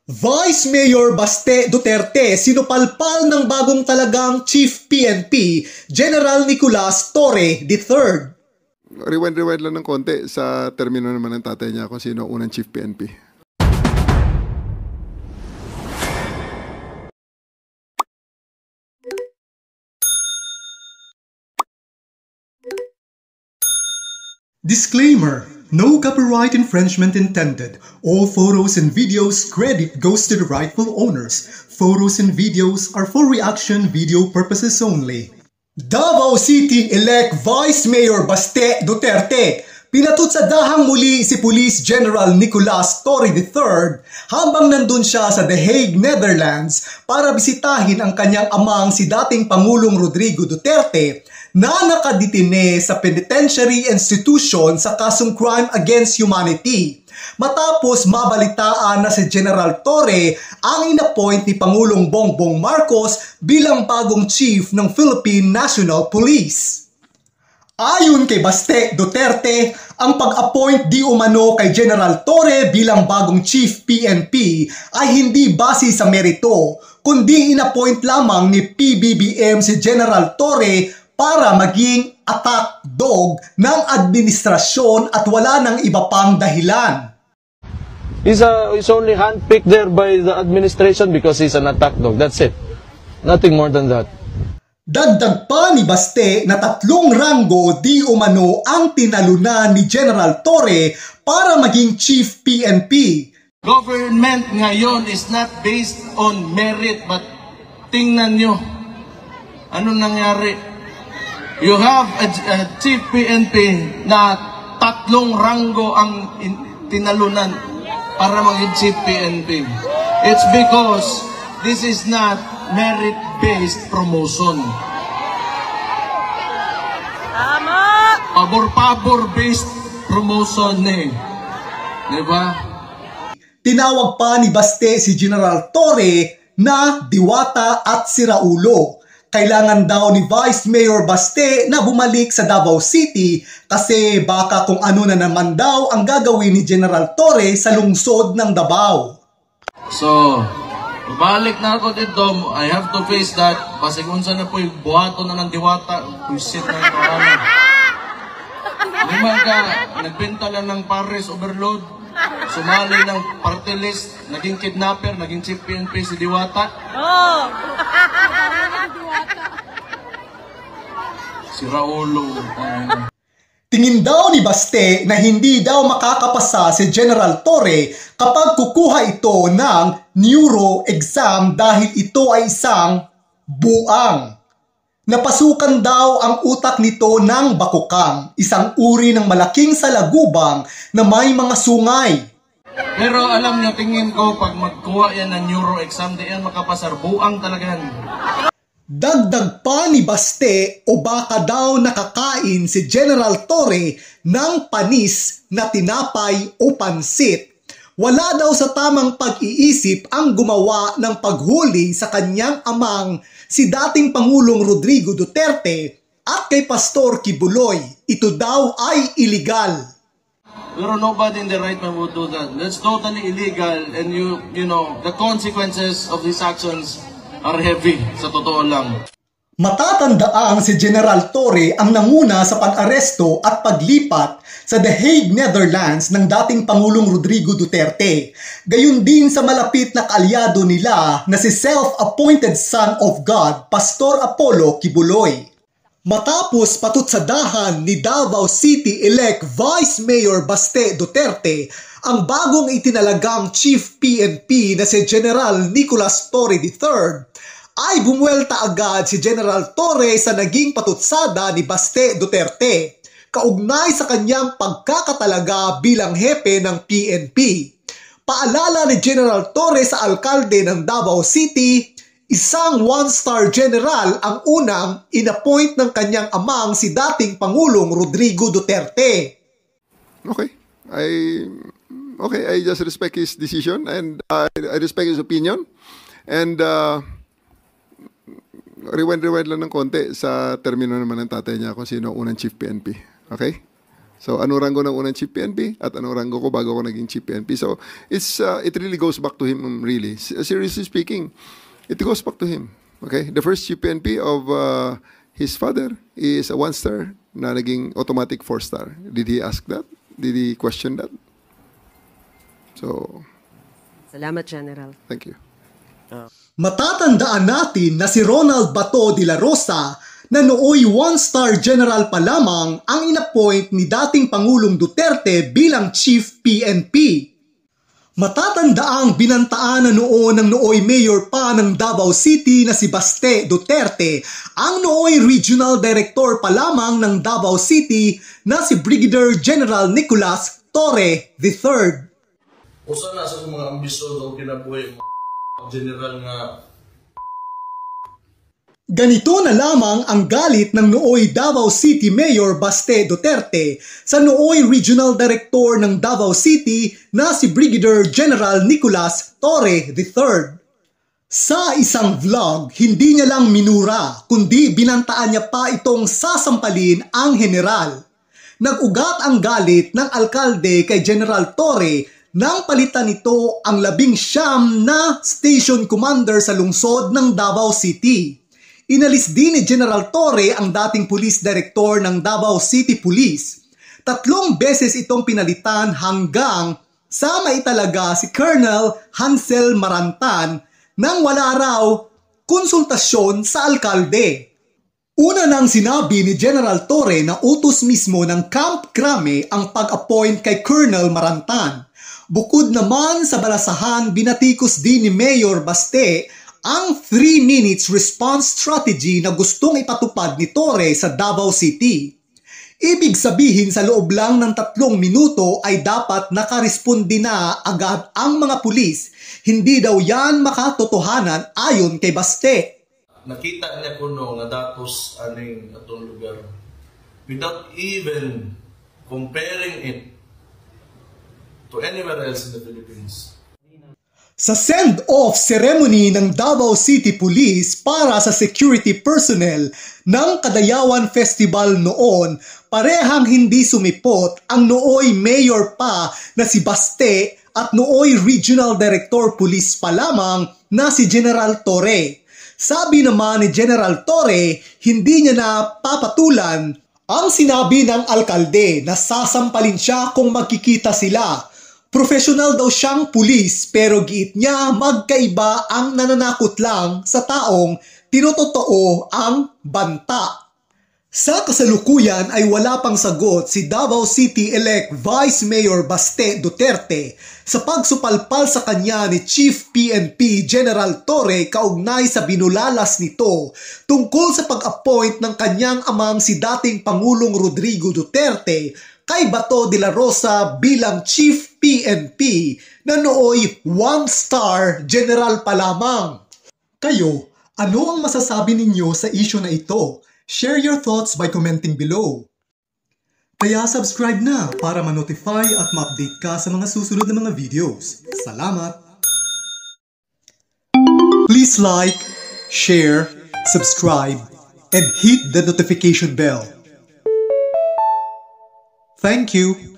Vice Mayor Baste Duterte sinupalpal ng bagong talagang Chief PNP, General Nicolas Torre III. Rewind lang ng konti sa termino naman ng tatay niya kung sino unang Chief PNP. Disclaimer: no copyright infringement intended. All photos and videos credit goes to the rightful owners. Photos and videos are for reaction video purposes only. Davao City-elect Vice Mayor Baste Duterte pinatud sa dahang muli si Police General Nicolas Torre III habang nandun siya sa The Hague, Netherlands para bisitahin ang kanyang amang si dating Pangulong Rodrigo Duterte na nakadetine sa penitentiary institution sa kasong crime against humanity. Matapos mabalitaan na si General Torre ang inappoint ni Pangulong Bongbong Marcos bilang bagong chief ng Philippine National Police. Ayon kay Baste Duterte, ang pag-appoint di umano kay General Torre bilang bagong Chief PNP ay hindi base sa merito, kundi inappoint lamang ni PBBM si General Torre para maging attack dog ng administrasyon at wala ng iba pang dahilan. He's only handpicked there by the administration because he's an attack dog. That's it. Nothing more than that. Dagdag pa ni Baste na 3 ranggo di umano ang tinalunan ni General Torre para maging Chief PNP. Government ngayon is not based on merit, but tingnan nyo ano nangyari. You have a Chief PNP na 3 ranggo ang tinalunan para maging Chief PNP. It's because this is not merit-based promotion. Tama! Pabor-pabor-based promotion eh. Diba? Tinawag pa ni Baste si General Torre na diwata at siraulo. Kailangan daw ni Vice Mayor Baste na bumalik sa Davao City kasi baka kung ano na naman daw ang gagawin ni General Torre sa lungsod ng Davao. So, balik na ako dito, I have to face that. Pasigunsa na po yung buhato na ng diwata. Puisit na yung pangalan. Lima ka, nagbenta lang ng Paris Overload. Sumali ng party list, naging kidnapper, naging Chief PNP si Diwata. Oh! Si Raulo. Tingin daw ni Baste na hindi daw makakapasa si General Torre kapag kukuha ito ng neuro exam dahil ito ay isang buang. Napasukan daw ang utak nito ng bakukang, isang uri ng malaking salagubang na may mga sungay. Pero alam niyo, tingin ko pag magkuha yan ng neuro exam, di yan makapasar. Buang talaga yan. Dagdag pa ni Baste o baka daw nakakain si General Torre ng panis na tinapay o pansit. Wala daw sa tamang pag-iisip ang gumawa ng paghuli sa kanyang amang si dating Pangulong Rodrigo Duterte at kay Pastor Kibuloy. Ito daw ay illegal. Pero nobody in the right mind would do that. That's totally illegal, and you know, the consequences of these actions are heavy, sa totoo lang. Matatandaang si General Torre ang nanguna sa pag-aresto at paglipat sa The Hague, Netherlands ng dating Pangulong Rodrigo Duterte. Gayon din sa malapit na kaalyado nila na si self-appointed son of God, Pastor Apollo Kibuloy. Matapos patutsadahan ni Davao City-elect Vice Mayor Baste Duterte ang bagong itinalagang Chief PNP na si General Nicolas Torre III, ay bumuelta agad si General Torre sa naging patutsada ni Baste Duterte, kaugnay sa kanyang pagkakatalaga bilang hepe ng PNP. Paalala ni General Torre sa alkalde ng Davao City, isang one-star general ang unang inappoint ng kanyang amang si dating Pangulong Rodrigo Duterte. Okay, I just respect his decision and I respect his opinion. And rewind lang ng konti sa termino naman ng tatay niya kung sino unang Chief PNP. Okay? So, anong rango ng unang chief PNP at anong rango ko bago ako naging chief PNP. So, it really goes back to him, really. Seriously speaking, it goes back to him. Okay? The first chief PNP of his father is a 1-star na naging automatic 4-star. Did he ask that? Did he question that? So, Salamat, General. thank you. Matatandaan natin na si Ronald Bato de la Rosa na nooy 1-star general pa lamang ang inappoint ni dating Pangulong Duterte bilang Chief PNP. Matatandaang binantaan na noon ng nooy mayor pa ng Davao City na si Baste Duterte ang nooy regional director pa lamang ng Davao City na si Brigadier General Nicolas Torre III. Usa na sa mga ambisyon o kinabuhi mga general nga Ganito na lamang ang galit ng nooy Davao City Mayor Baste Duterte sa nooy Regional Director ng Davao City na si Brigadier General Nicolas Torre III. Sa isang vlog, hindi niya lang minura kundi binantaan niya pa itong sasampalin ang general. Nag-ugat ang galit ng alkalde kay General Torre nang palitan nito ang 19 na station commander sa lungsod ng Davao City. Inalis din ni General Torre ang dating police director ng Davao City Police. 3 beses itong pinalitan hanggang sa maitalaga si Colonel Hansel Marantan nang wala raw konsultasyon sa alkalde. Una nang sinabi ni General Torre na utos mismo ng Camp Crame ang pag-appoint kay Colonel Marantan. Bukod naman sa balasahan, binatikos din ni Mayor Baste ang 3 minutes response strategy na gustong ipatupad ni Torre sa Davao City. Ibig sabihin sa loob lang ng 3 minuto ay dapat nakaresponde na agad ang mga pulis. Hindi daw yan makatotohanan ayon kay Baste. nakita niya kuno nga datos aning atong lugar without even comparing it to anywhere else in the Philippines. Sa send-off ceremony ng Davao City Police para sa security personnel ng Kadayawan Festival noon, parehang hindi sumipot ang nooy mayor pa na si Baste at nooy Regional Director Police pa lamang na si General Torre. Sabi naman ni General Torre, hindi niya na papatulan ang sinabi ng alkalde na sasampalin siya kung magkikita sila. Professional daw siyang pulis pero giit niya magkaiba ang nananakot lang sa taong tinototoo ang banta. Sa kasalukuyan ay wala pang sagot si Davao City-elect Vice Mayor Baste Duterte sa pagsupalpal sa kanya ni Chief PNP General Torre kaugnay sa binulalas nito tungkol sa pag-appoint ng kanyang amang si dating Pangulong Rodrigo Duterte kay Bato de la Rosa bilang Chief PNP na nooy 1-star general pa lamang. Kayo, ano ang masasabi ninyo sa issue na ito? Share your thoughts by commenting below. Kaya subscribe na para ma-notify at ma-update ka sa mga susunod na mga videos. Salamat! Please like, share, subscribe, and hit the notification bell. Thank you.